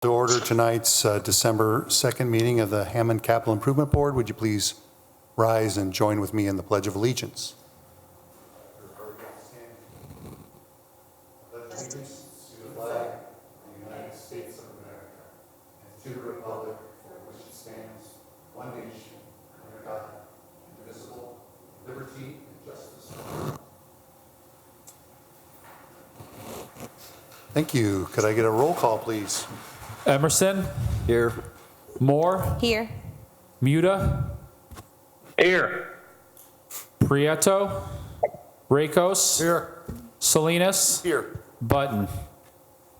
To order tonight's December 2nd meeting of the Hammond Capital Improvement Board. Would you please rise and join with me in the Pledge of Allegiance? Pledge allegiance to the flag of the United States of America and to the republic for which it stands, one nation, under God, indivisible, liberty and justice for all. Thank you. Could I get a roll call, please? Emerson. Here. Moore. Here. Muta. Here. Prieto. Rakos. Here. Salinas. Here. Button.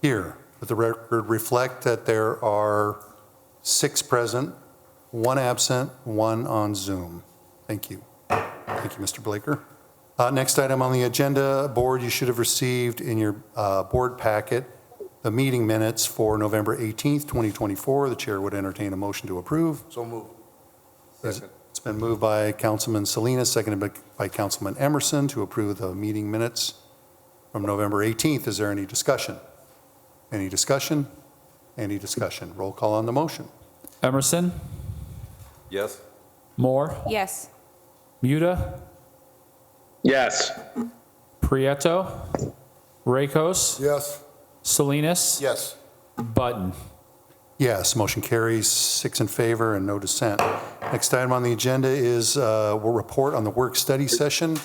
Here. Let the record reflect that there are 6 present, 1 absent, 1 on Zoom. Thank you. Thank you, Mr. Blaker. Next item on the agenda, board, you should have received in your board packet the meeting minutes for November 18th, 2024. The chair would entertain a motion to approve. So moved. Second. It's been moved by Councilman Salinas, seconded by Councilman Emerson to approve the meeting minutes from November 18th. Is there any discussion? Any discussion? Any discussion? Roll call on the motion. Emerson. Yes. Moore. Yes. Muta. Yes. Prieto. Rakos. Yes. Salinas. Yes. Button. Yes, motion carries 6 in favor and no dissent. Next item on the agenda is a report on the work study session.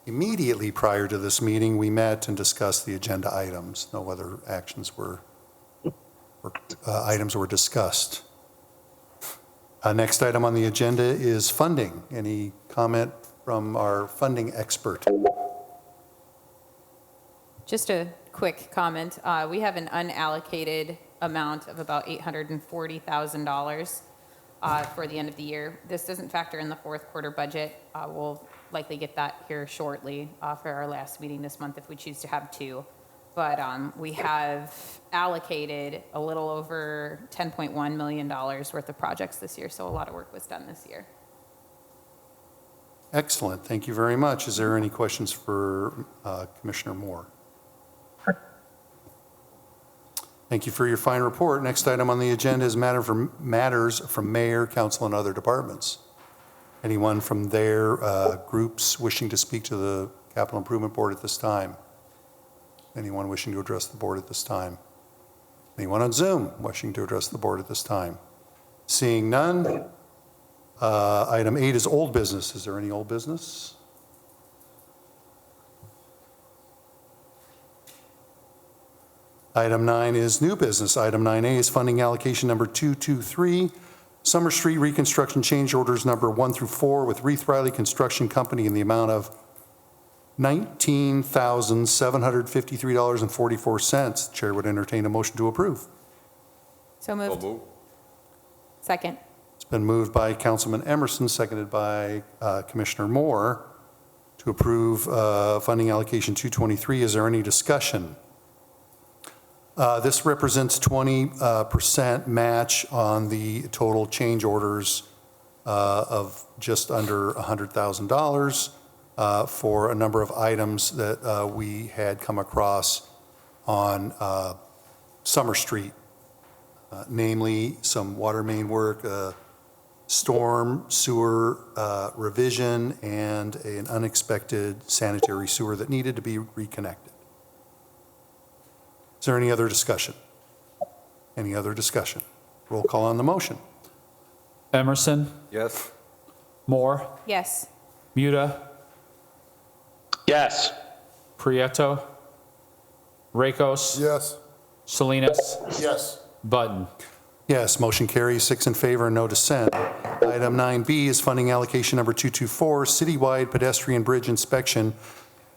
Immediately prior to this meeting, we met and discussed the agenda items. No other actions items were discussed. Next item on the agenda is funding. Any comment from our funding expert? Just a quick comment. We have an unallocated amount of about $840,000 for the end of the year. This doesn't factor in the fourth quarter budget. We'll likely get that here shortly for our last meeting this month if we choose to have 2. But we have allocated a little over $10.1 million worth of projects this year, so a lot of work was done this year. Excellent. Thank you very much. Is there any questions for Commissioner Moore? Thank you for your fine report. Next item on the agenda is matters from mayor, council, and other departments. Anyone from their groups wishing to speak to the Capital Improvement Board at this time? Anyone wishing to address the board at this time? Anyone on Zoom wishing to address the board at this time? Seeing none, item 8 is old business. Is there any old business? Item 9 is new business. Item 9A is funding allocation number 223, Summer Street reconstruction change orders number 1 through 4 with Reith Riley Construction Company in the amount of $19,753.44. Chair would entertain a motion to approve. So moved. Second. It's been moved by Councilman Emerson, seconded by Commissioner Moore to approve funding allocation 223. Is there any discussion? This represents 20% match on the total change orders of just under $100,000 for a number of items that we had come across on Summer Street, namely some water main work, storm sewer revision, and an unexpected sanitary sewer that needed to be reconnected. Is there any other discussion? Any other discussion? Roll call on the motion. Emerson. Yes. Moore. Yes. Muta. Yes. Prieto. Rakos. Yes. Salinas. Yes. Button. Yes, motion carries 6 in favor and no dissent. Item 9B is funding allocation number 224, citywide pedestrian bridge inspection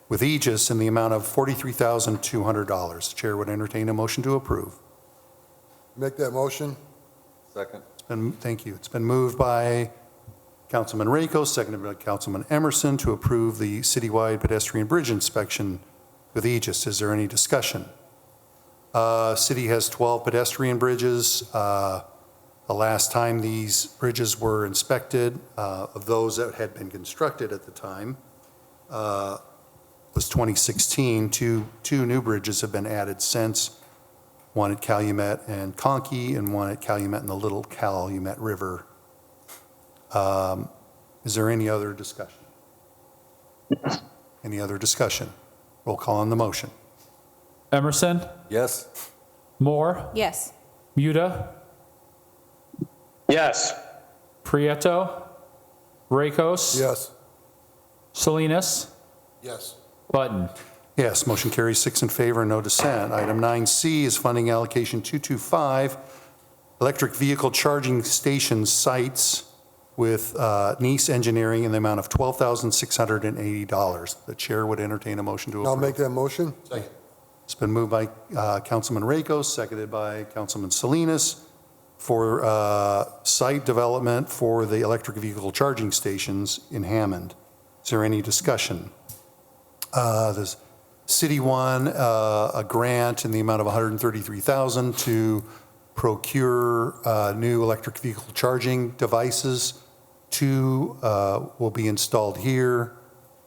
with Aegis in the amount of $43,200. Chair would entertain a motion to approve. Make that motion. Second. Thank you. It's been moved by Councilman Rakos, seconded by Councilman Emerson to approve the citywide pedestrian bridge inspection with Aegis. Is there any discussion? City has 12 pedestrian bridges. The last time these bridges were inspected, of those that had been constructed at the time, was 2016. Two new bridges have been added since. one at Calumet and Conkey, and one at Calumet and the Little Calumet River. Is there any other discussion? Any other discussion? Roll call on the motion. Emerson, Yes. Moore, Yes. Muda, Yes. Prieto, Rakos, Yes. Salinas, Yes. Button. Yes, motion carries 6 in favor, no dissent. Item 9C is funding allocation 225, electric vehicle charging station sites with Nice Engineering in the amount of $12,680. The chair would entertain a motion to approve. I'll make that motion. Second. It's been moved by Councilman Rakos, seconded by Councilman Salinas for site development for the electric vehicle charging stations in Hammond. Is there any discussion? The city won a grant in the amount of $133,000 to procure new electric vehicle charging devices. 2 will be installed here,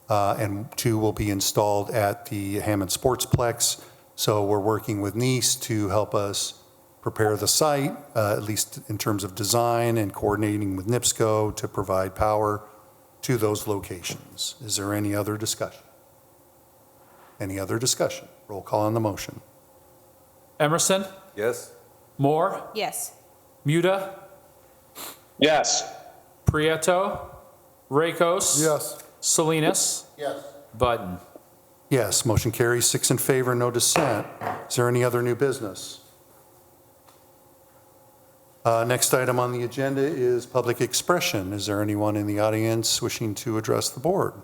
and 2 will be installed at the Hammond Sportsplex. So we're working with Nice to help us prepare the site, at least in terms of design, and coordinating with NIPSCO to provide power to those locations. Is there any other discussion? Any other discussion? Roll call on the motion. Emerson, Yes. Moore, Yes. Muda, Yes. Prieto, Rakos, Yes. Salinas, Yes. Button. Yes, motion carries 6 in favor, no dissent. Is there any other new business? Next item on the agenda is public expression. Is there anyone in the audience wishing to address the board? Is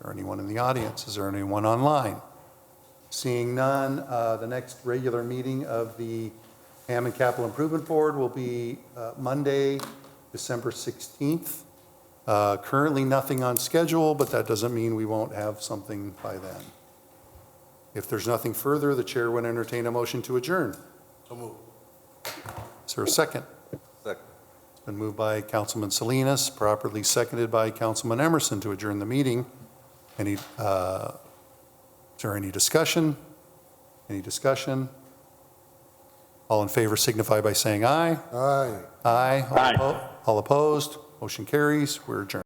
there anyone in the audience? Is there anyone online? Seeing none, the next regular meeting of the Hammond Capital Improvement Board will be Monday, December 16th. Currently nothing on schedule, but that doesn't mean we won't have something by then. If there's nothing further, the chair would entertain a motion to adjourn. So move. Is there a second? Second. It's been moved by Councilman Salinas, properly seconded by Councilman Emerson to adjourn the meeting. Is there any discussion? Any discussion? All in favor signify by saying aye. Aye. Aye. All opposed? Motion carries. We're adjourned.